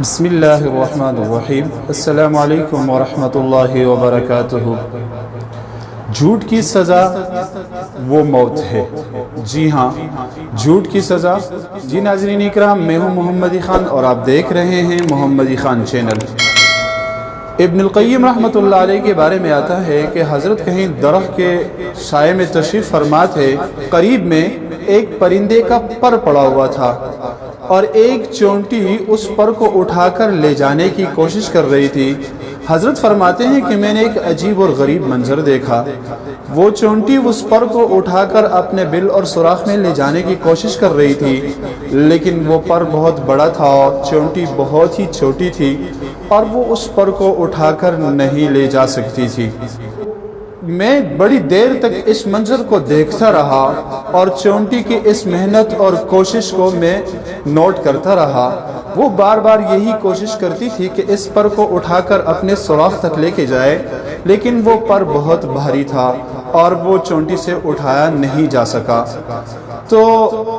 بسم اللہ الرحمن الرحیم۔ السلام علیکم ورحمۃ اللہ وبرکاتہ۔ جھوٹ کی سزا وہ موت ہے۔ جی ہاں، جھوٹ کی سزا۔ جی ناظرین اکرام، میں ہوں محمدی خان اور آپ دیکھ رہے ہیں محمدی خان چینل۔ ابن القیم رحمۃ اللہ علیہ کے بارے میں آتا ہے کہ حضرت کہیں درخت کے سائے میں تشریف فرما تھے، قریب میں ایک پرندے کا پر پڑا ہوا تھا اور ایک چونٹی اس پر کو اٹھا کر لے جانے کی کوشش کر رہی تھی۔ حضرت فرماتے ہیں کہ میں نے ایک عجیب اور غریب منظر دیکھا۔ وہ چونٹی اس پر کو اٹھا کر اپنے بل اور سوراخ میں لے جانے کی کوشش کر رہی تھی، لیکن وہ پر بہت بڑا تھا اور چونٹی بہت ہی چھوٹی تھی اور وہ اس پر کو اٹھا کر نہیں لے جا سکتی تھی۔ میں بڑی دیر تک اس منظر کو دیکھتا رہا اور چونٹی کی اس محنت اور کوشش کو میں نوٹ کرتا رہا۔ وہ بار بار یہی کوشش کرتی تھی کہ اس پر کو اٹھا کر اپنے سوراخ تک لے کے جائے، لیکن وہ پر بہت بھاری تھا اور وہ چونٹی سے اٹھایا نہیں جا سکا۔ تو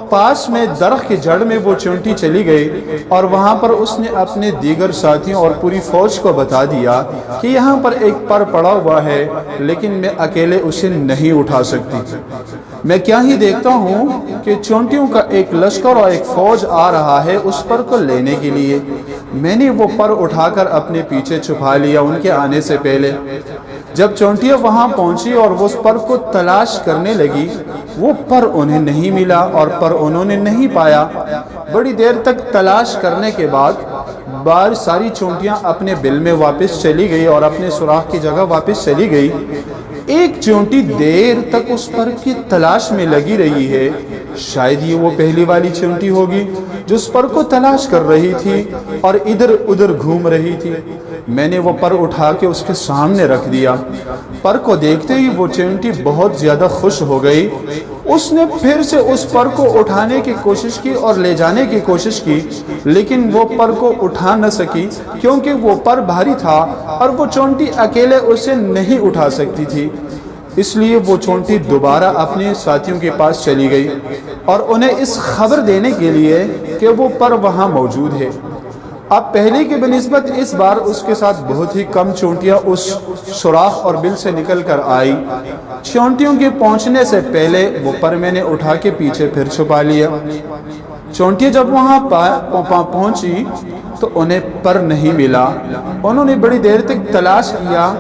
پاس میں درخت کی جڑ میں وہ چونٹی چلی گئی اور وہاں پر اس نے اپنے دیگر ساتھیوں اور پوری فوج کو بتا دیا کہ یہاں پر ایک پر پڑا ہوا ہے، لیکن میں اکیلے اسے نہیں اٹھا سکتی۔ میں کیا ہی دیکھتا ہوں کہ چونٹیوں کا ایک لشکر اور ایک فوج آ رہا ہے اس پر کو لینے کے لیے۔ میں نے وہ پر اٹھا کر اپنے پیچھے چھپا لیا ان کے آنے سے پہلے۔ جب چونٹیاں وہاں پہنچی اور وہ اس پر کو تلاش کرنے لگی، وہ پر انہیں نہیں ملا اور پر انہوں نے نہیں پایا۔ بڑی دیر تک تلاش کرنے کے بعد ساری چونٹیاں اپنے بل میں واپس چلی گئی اور اپنے سوراخ کی جگہ واپس چلی گئی۔ ایک چونٹی دیر تک اس پر کی تلاش میں لگی رہی ہے۔ شاید یہ وہ پہلی والی چونٹی ہوگی جو اس پر کو تلاش کر رہی تھی اور ادھر ادھر گھوم رہی تھی۔ میں نے وہ پر اٹھا کے اس کے سامنے رکھ دیا۔ پر کو دیکھتے ہی وہ چونٹی بہت زیادہ خوش ہو گئی۔ اس نے پھر سے اس پر کو اٹھانے کی کوشش کی اور لے جانے کی کوشش کی، لیکن وہ پر کو اٹھا نہ سکی کیونکہ وہ پر بھاری تھا اور وہ چونٹی اکیلے اسے نہیں اٹھا سکتی تھی۔ اس لیے وہ چونٹی دوبارہ اپنے ساتھیوں کے پاس چلی گئی اور انہیں اس خبر دینے کے لیے کہ وہ پر وہاں موجود ہے۔ اب پہلے کی بنسبت اس بار اس کے ساتھ بہت ہی کم چونٹیاں اس سوراخ اور بل سے نکل کر آئی۔ چونٹیوں کے پہنچنے سے پہلے وہ پر میں نے اٹھا کے پیچھے پھر چھپا لیا۔ چونٹیاں جب وہاں پہنچی تو انہیں پر نہیں ملا۔ انہوں نے بڑی دیر تک تلاش کیا۔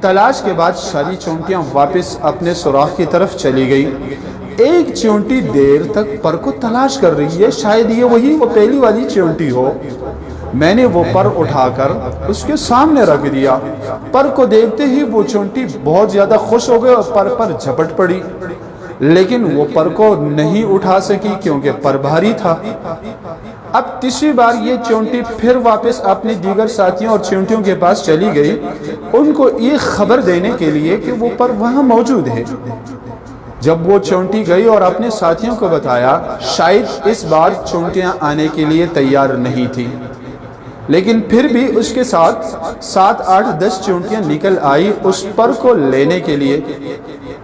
تلاش کے بعد ساری چونٹیاں واپس اپنے سوراخ کی طرف چلی گئی۔ ایک چونٹی دیر تک پر کو تلاش کر رہی ہے، شاید یہ وہی وہ پہلی والی چونٹی ہو۔ میں نے وہ پر اٹھا کر اس کے سامنے رکھ دیا۔ پر کو دیکھتے ہی وہ چونٹی بہت زیادہ خوش ہو گئی اور پر جھپٹ پڑی، لیکن وہ پر کو نہیں اٹھا سکی کیونکہ پر بھاری تھا۔ اب تیسری بار یہ چونٹی پھر واپس اپنے دیگر ساتھیوں اور چونٹیوں کے پاس چلی گئی، ان کو یہ خبر دینے کے لیے کہ وہ پر وہاں موجود ہے۔ جب وہ چونٹی گئی اور اپنے ساتھیوں کو بتایا، شاید اس بار چونٹیاں آنے کے لیے تیار نہیں تھی، لیکن پھر بھی اس کے ساتھ 7 8 10 چونٹیاں نکل آئی اس پر کو لینے کے لیے۔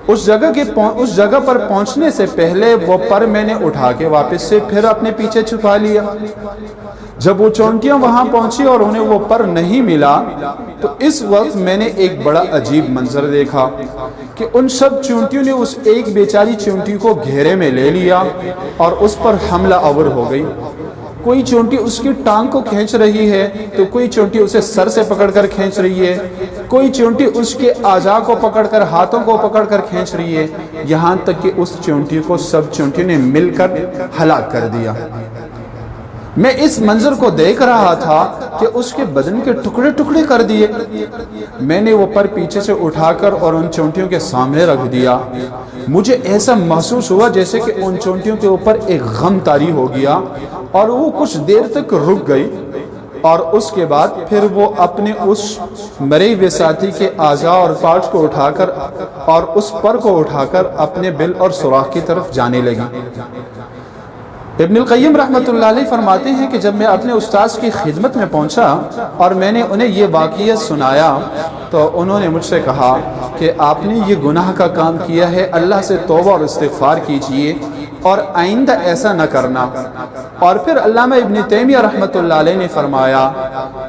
اس جگہ پر پہنچنے سے پہلے وہ پر میں نے اٹھا کے واپس سے پھر اپنے پیچھے چھپا لیا۔ جب وہ چونٹیاں وہاں پہنچی اور انہیں وہ پر نہیں ملا تو اس وقت میں نے ایک بڑا عجیب منظر دیکھا کہ ان سب چونٹیوں نے اس ایک بیچاری چونٹی کو گھیرے میں لے لیا اور اس پر حملہ آور ہو گئی۔ کوئی چونٹی اس کی ٹانگ کو کھینچ رہی ہے تو کوئی چونٹی اسے سر سے پکڑ کر کھینچ رہی ہے، کوئی چونٹی اس کے اعضاء کو پکڑ کر ہاتھوں کو پکڑ کر کھینچ رہی ہے، یہاں تک کہ اس چونٹی کو سب چونٹیوں نے مل کر ہلاک کر دیا۔ میں اس منظر کو دیکھ رہا تھا کہ اس کے بدن کے ٹکڑے ٹکڑے کر دیے۔ میں نے وہ پر پیچھے سے اٹھا کر اور ان چونٹیوں کے سامنے رکھ دیا۔ مجھے ایسا محسوس ہوا جیسے کہ ان چونٹیوں کے اوپر ایک غم طاری ہو گیا اور وہ کچھ دیر تک رک گئی، اور اس کے بعد پھر وہ اپنے اس مرے ہوئے ساتھی کے اعضاء اور پارٹس کو اٹھا کر اور اس پر کو اٹھا کر اپنے بل اور سوراخ کی طرف جانے لگی۔ ابن القیم رحمۃ اللہ علیہ فرماتے ہیں کہ جب میں اپنے استاذ کی خدمت میں پہنچا اور میں نے انہیں یہ واقعہ سنایا تو انہوں نے مجھ سے کہا کہ آپ نے یہ گناہ کا کام کیا ہے، اللہ سے توبہ اور استغفار کیجئے، اور آئندہ ایسا نہ کرنا۔ اور پھر علامہ ابن تیمیہ رحمۃ اللہ علیہ نے فرمایا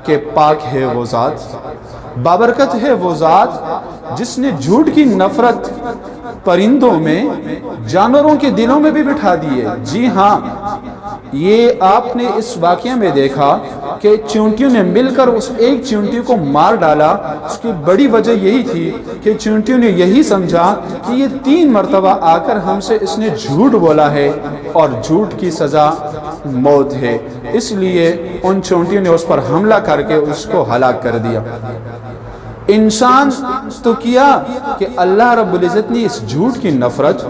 کہ پاک ہے وہ ذات، بابرکت ہے وہ ذات جس نے جھوٹ کی نفرت پرندوں میں، جانوروں کے دلوں میں بھی بٹھا دی ہے۔ جی ہاں، یہ آپ نے اس واقعے میں دیکھا کہ چونٹیوں نے مل کر اس ایک چونٹی کو مار ڈالا۔ اس کی بڑی وجہ یہی تھی کہ چونٹیوں نے یہی سمجھا کہ یہ 3 مرتبہ آ کر ہم سے اس نے جھوٹ بولا ہے اور جھوٹ کی سزا موت ہے، اس لیے ان چونٹیوں نے اس پر حملہ کر کے اس کو ہلاک کر دیا۔ انسان تو کیا کہ اللہ رب العزت نے اس جھوٹ کی نفرت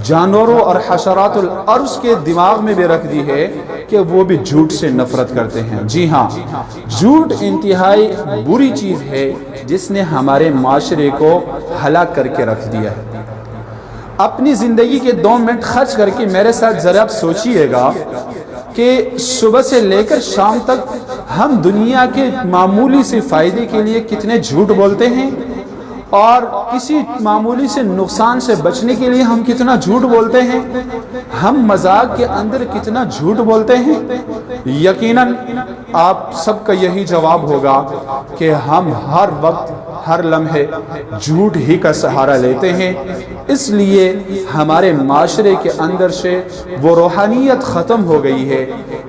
جانوروں اور حشرات الارض کے دماغ میں بھی رکھ دی ہے کہ وہ بھی جھوٹ سے نفرت کرتے ہیں۔ جی ہاں، جھوٹ انتہائی بری چیز ہے جس نے ہمارے معاشرے کو ہلاک کر کے رکھ دیا ہے۔ اپنی زندگی کے 2 منٹ خرچ کر کے میرے ساتھ ذرا آپ سوچئے گا کہ صبح سے لے کر شام تک ہم دنیا کے معمولی سے فائدے کے لیے کتنے جھوٹ بولتے ہیں، اور کسی معمولی سے نقصان سے بچنے کے لیے ہم کتنا جھوٹ بولتے ہیں، ہم مذاق کے اندر کتنا جھوٹ بولتے ہیں۔ یقیناً آپ سب کا یہی جواب ہوگا کہ ہم ہر وقت ہر لمحے جھوٹ ہی کا سہارا لیتے ہیں، اس لیے ہمارے معاشرے کے اندر سے وہ روحانیت ختم ہو گئی ہے،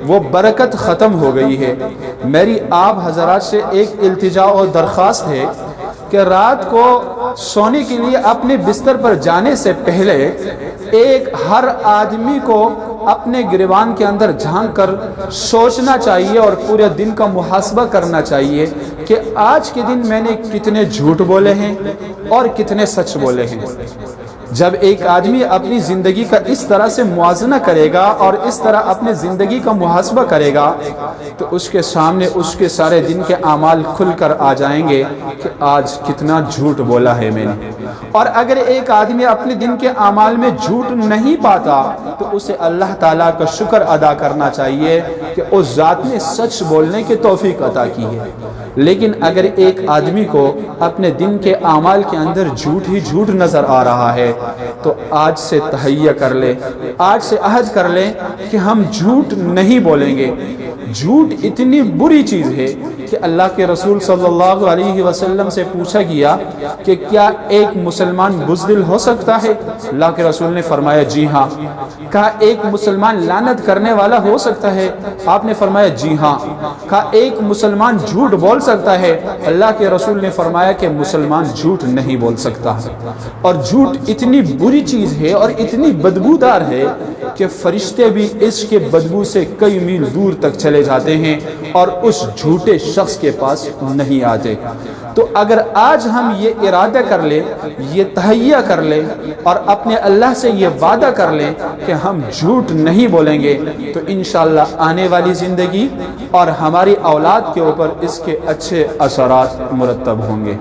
وہ برکت ختم ہو گئی ہے۔ میری آپ حضرات سے ایک التجا اور درخواست ہے کہ رات کو سونے کے لیے اپنے بستر پر جانے سے پہلے ہر آدمی کو اپنے گریبان کے اندر جھانک کر سوچنا چاہیے اور پورے دن کا محاسبہ کرنا چاہیے کہ آج کے دن میں نے کتنے جھوٹ بولے ہیں اور کتنے سچ بولے ہیں۔ جب ایک آدمی اپنی زندگی کا اس طرح سے موازنہ کرے گا اور اس طرح اپنے زندگی کا محاسبہ کرے گا تو اس کے سامنے اس کے سارے دن کے اعمال کھل کر آ جائیں گے کہ آج کتنا جھوٹ بولا ہے میں نے۔ اور اگر ایک آدمی اپنے دن کے اعمال میں جھوٹ نہیں پاتا تو اسے اللہ تعالیٰ کا شکر ادا کرنا چاہیے کہ اس ذات نے سچ بولنے کی توفیق عطا کی ہے۔ لیکن اگر ایک آدمی کو اپنے دن کے اعمال کے اندر جھوٹ ہی جھوٹ نظر آ رہا ہے تو آج سے تہیہ کر لے، آج سے عہد کر لے کہ ہم جھوٹ نہیں بولیں گے۔ جھوٹ اتنی بری چیز ہے کہ اللہ کے رسول صلی اللہ علیہ وسلم سے پوچھا گیا کہ کیا ایک مسلمان بزدل ہو سکتا ہے؟ اللہ کے رسول نے فرمایا جی ہاں۔ کہا ایک مسلمان لعنت کرنے والا ہو سکتا ہے؟ آپ نے فرمایا جی ہاں۔ کہا ایک مسلمان جھوٹ بول سکتا ہے؟ اللہ کے رسول نے فرمایا کہ مسلمان جھوٹ نہیں بول سکتا۔ اور جھوٹ اتنی بری چیز ہے اور اتنی بدبودار ہے کہ فرشتے بھی اس کے بدبو سے کئی میل دور تک چلے جاتے ہیں اور اس جھوٹے شخص کے پاس نہیں آتے۔ تو اگر آج ہم یہ ارادہ کر لیں، یہ تہیہ کر لیں اور اپنے اللہ سے یہ وعدہ کر لیں کہ ہم جھوٹ نہیں بولیں گے تو انشاءاللہ آنے والی زندگی اور ہماری اولاد کے اوپر اس کے اچھے اثرات مرتب ہوں گے۔